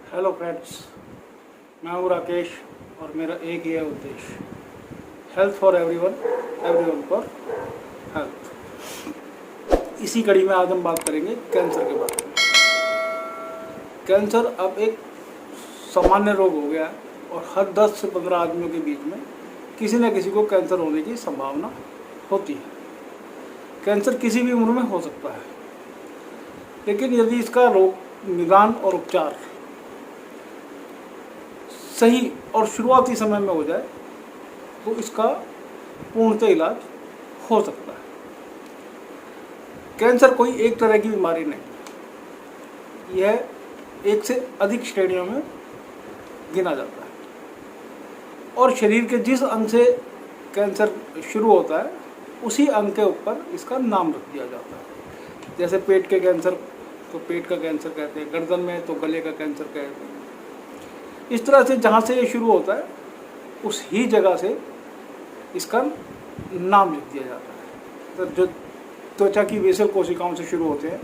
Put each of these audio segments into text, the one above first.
Hello friends, मैं हूँ राकेश और मेरा एक ही है उद्देश्य, health for everyone, everyone for health. इसी कड़ी में आज हम बात करेंगे कैंसर के बारे में। कैंसर अब एक सामान्य रोग हो गया है और हर 10 से 15 आदमियों के बीच में किसी न किसी को कैंसर होने की संभावना होती है। कैंसर किसी भी उम्र में हो सकता है, लेकिन यदि इसका रोग निदान और उपचार सही और शुरुआती समय में हो जाए तो इसका पूर्णतः इलाज हो सकता है। कैंसर कोई एक तरह की बीमारी नहीं, यह एक से अधिक श्रेणियों में गिना जाता है और शरीर के जिस अंग से कैंसर शुरू होता है उसी अंग के ऊपर इसका नाम रख दिया जाता है। जैसे पेट के कैंसर तो पेट का कैंसर कहते हैं, गर्दन में तो गले का कैंसर कहते हैं। इस तरह से जहाँ से ये शुरू होता है उस ही जगह से इसका नाम लिख दिया जाता है। तो जो त्वचा की वेसल कोशिकाओं से शुरू होते हैं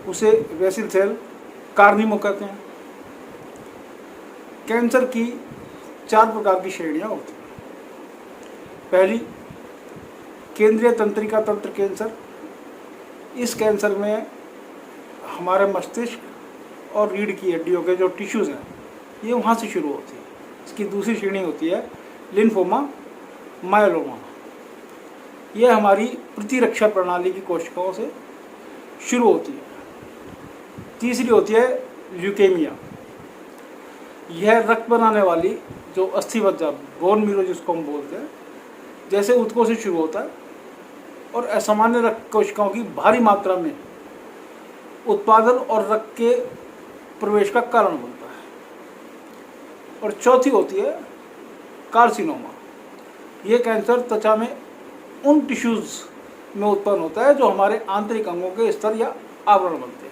उसे वेसल सेल कार्निमो कहते हैं। कैंसर की 4 प्रकार की श्रेणियाँ होती हैं। पहली, केंद्रीय तंत्रिका तंत्र कैंसर। इस कैंसर में हमारे मस्तिष्क और रीढ़ की हड्डियों के जो टिश्यूज़ हैं ये वहाँ से शुरू होती है। इसकी दूसरी श्रेणी होती है लिम्फोमा, मायोलोमा। यह हमारी प्रतिरक्षा प्रणाली की कोशिकाओं से शुरू होती है। तीसरी होती है ल्यूकेमिया। यह रक्त बनाने वाली जो अस्थिमज्जा, बोन मीरो जिसको हम बोलते हैं, जैसे ऊतकों से शुरू होता है और असामान्य रक्त कोशिकाओं की भारी मात्रा में उत्पादन और रक्त के प्रवेश का कारण बनता है। और चौथी होती है कार्सिनोमा। ये कैंसर त्वचा में उन टिश्यूज़ में उत्पन्न होता है जो हमारे आंतरिक अंगों के स्तर या आवरण बनते हैं।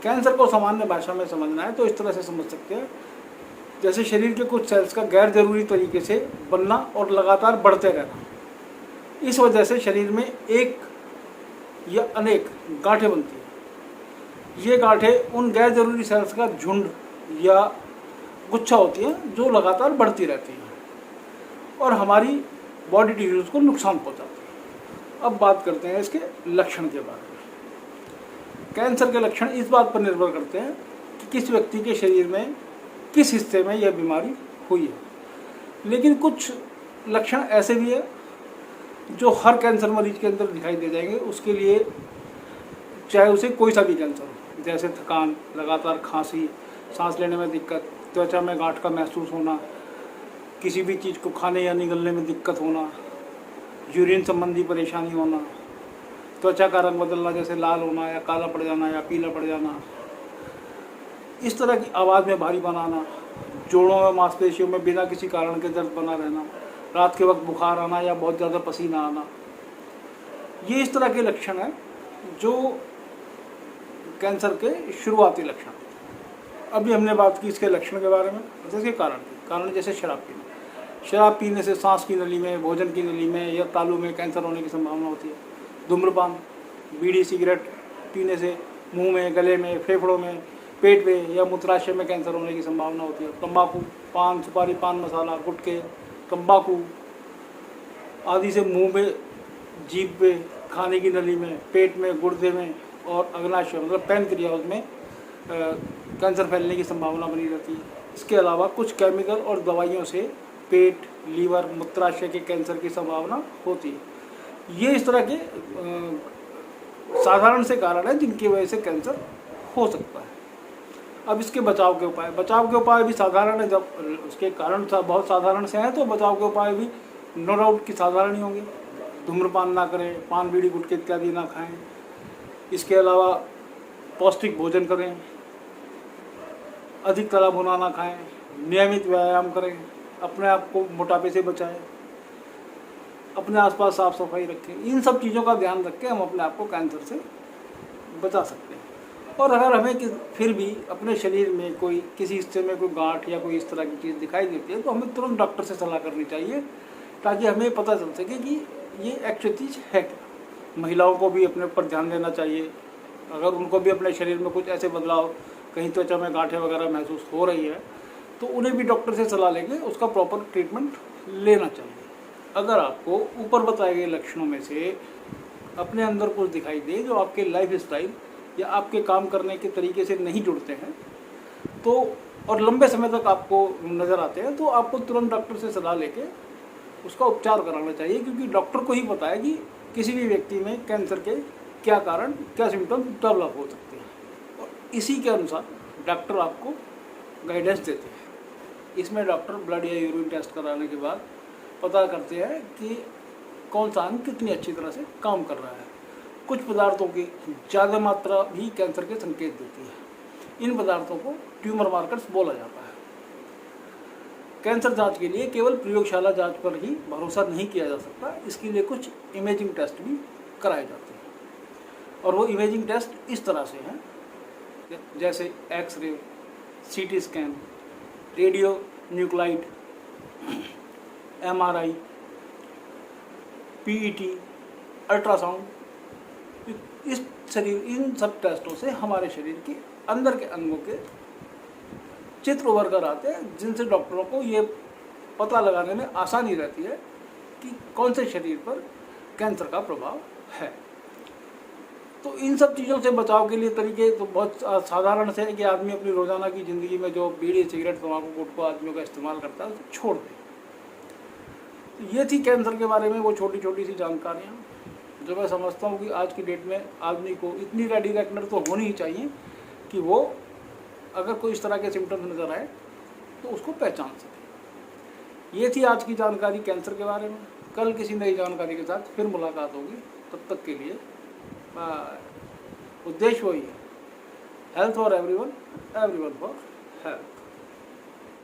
कैंसर को सामान्य भाषा में समझना है तो इस तरह से समझ सकते हैं, जैसे शरीर के कुछ सेल्स का गैर जरूरी तरीके से बनना और लगातार बढ़ते रहना। इस वजह से शरीर में एक या अनेक गांठें बनती हैं। ये गांठें उन गैर जरूरी सेल्स का झुंड या गुच्छा होती है जो लगातार बढ़ती रहती हैं और हमारी बॉडी टिश्यूज़ को नुकसान पहुंचाती है। अब बात करते हैं इसके लक्षण के बारे में। कैंसर के लक्षण इस बात पर निर्भर करते हैं कि किस व्यक्ति के शरीर में किस हिस्से में यह बीमारी हुई है, लेकिन कुछ लक्षण ऐसे भी है जो हर कैंसर मरीज के अंदर दिखाई दे जाएंगे। उसके लिए चाहे उसे कोई सा भी कैंसर हो, जैसे थकान, लगातार खांसी, सांस लेने में दिक्कत, त्वचा में गांठ का महसूस होना, किसी भी चीज़ को खाने या निगलने में दिक्कत होना, यूरिन संबंधी परेशानी होना, त्वचा का रंग बदलना जैसे लाल होना या काला पड़ जाना या पीला पड़ जाना, इस तरह की आवाज़ में भारी बनाना, जोड़ों में मांसपेशियों में बिना किसी कारण के दर्द बना रहना, रात के वक्त बुखार आना या बहुत ज़्यादा पसीना आना, ये इस तरह के लक्षण हैं जो कैंसर के शुरुआती लक्षण। अभी हमने बात की इसके लक्षण के बारे में, इसके कारण जैसे शराब पीने से सांस की नली में, भोजन की नली में या तालू में कैंसर होने की संभावना होती है। धूम्रपान, बीड़ी सिगरेट पीने से मुंह में, गले में, फेफड़ों में, पेट में या मूत्राशय में कैंसर होने की संभावना होती है। तंबाकू, पान सुपारी, पान मसाला, गुटखे, तंबाकू आदि से मुंह में, जीभ पे, खाने की नली में, पेट में, गुर्दे में और अग्नाशय मतलब पैनक्रियाज में कैंसर फैलने की संभावना बनी रहती है। इसके अलावा कुछ केमिकल और दवाइयों से पेट, लीवर, मूत्राशय के कैंसर की संभावना होती है। ये इस तरह के साधारण से कारण हैं जिनकी वजह से कैंसर हो सकता है। अब इसके बचाव के उपाय भी साधारण है। जब उसके कारण बहुत साधारण से हैं तो बचाव के उपाय भी नो डाउट कि साधारण ही होंगे। धूम्रपान ना करें, पान, बीड़ी, गुटखे इत्यादि ना खाएं। इसके अलावा पौष्टिक भोजन करें, अधिक तला भुना ना खाएं, नियमित व्यायाम करें, अपने आप को मोटापे से बचाएं, अपने आसपास साफ सफाई रखें। इन सब चीज़ों का ध्यान रख के हम अपने आप को कैंसर से बचा सकते हैं। और अगर हमें फिर भी अपने शरीर में कोई किसी हिस्से में कोई गांठ या कोई इस तरह की चीज़ दिखाई देती है तो हमें तुरंत डॉक्टर से सलाह करनी चाहिए, ताकि हमें पता चल सके कि ये एक्चुअल चीज़ है क्या। महिलाओं को भी अपने ऊपर ध्यान देना चाहिए। अगर उनको भी अपने शरीर में कुछ ऐसे बदलाव कहीं त्वचा में गांठें वगैरह महसूस हो रही है तो उन्हें भी डॉक्टर से सलाह लेके उसका प्रॉपर ट्रीटमेंट लेना चाहिए। अगर आपको ऊपर बताए गए लक्षणों में से अपने अंदर कुछ दिखाई दे जो आपके लाइफ स्टाइल या आपके काम करने के तरीके से नहीं जुड़ते हैं तो और लंबे समय तक आपको नज़र आते हैं तो आपको तुरंत डॉक्टर से सलाह लेके उसका उपचार कराना चाहिए, क्योंकि डॉक्टर को ही पता है कि किसी भी व्यक्ति में कैंसर के क्या कारण, क्या सिम्टम्स डेवलप हो सकते हैं और इसी के अनुसार डॉक्टर आपको गाइडेंस देते हैं। इसमें डॉक्टर ब्लड या यूरिन टेस्ट कराने के बाद पता करते हैं कि कौन सा अंग कितनी अच्छी तरह से काम कर रहा है। कुछ पदार्थों की ज़्यादा मात्रा भी कैंसर के संकेत देती है। इन पदार्थों को ट्यूमर मार्कर्स बोला जाता है। कैंसर जांच के लिए केवल प्रयोगशाला जांच पर ही भरोसा नहीं किया जा सकता, इसके लिए कुछ इमेजिंग टेस्ट भी कराए जाते हैं और वो इमेजिंग टेस्ट इस तरह से हैं जैसे x-ray, CT scan, radionuclide, MRI, PET, ultrasound. इन सब टेस्टों से हमारे शरीर के अंदर के अंगों के चित्र उभर कर आते हैं, जिनसे डॉक्टरों को ये पता लगाने में आसानी रहती है कि कौन से शरीर पर कैंसर का प्रभाव है। तो इन सब चीज़ों से बचाव के लिए तरीके तो बहुत साधारण से है कि आदमी अपनी रोज़ाना की ज़िंदगी में जो बीड़ी, सिगरेट, तंबाकू, गुटखा आदमियों का इस्तेमाल करता है उसे छोड़ दे। तो ये थी कैंसर के बारे में वो छोटी छोटी सी जानकारियाँ जो मैं समझता हूँ कि आज की डेट में आदमी को इतनी रेडी रेकनर तो होनी ही चाहिए कि वो अगर कोई इस तरह के सिम्टम्स नज़र आए तो उसको पहचान सके। ये थी आज की जानकारी कैंसर के बारे में। कल किसी नई जानकारी के साथ फिर मुलाकात होगी, तब तक के लिए उद्देश्य वही है, health for everyone, everyone for health.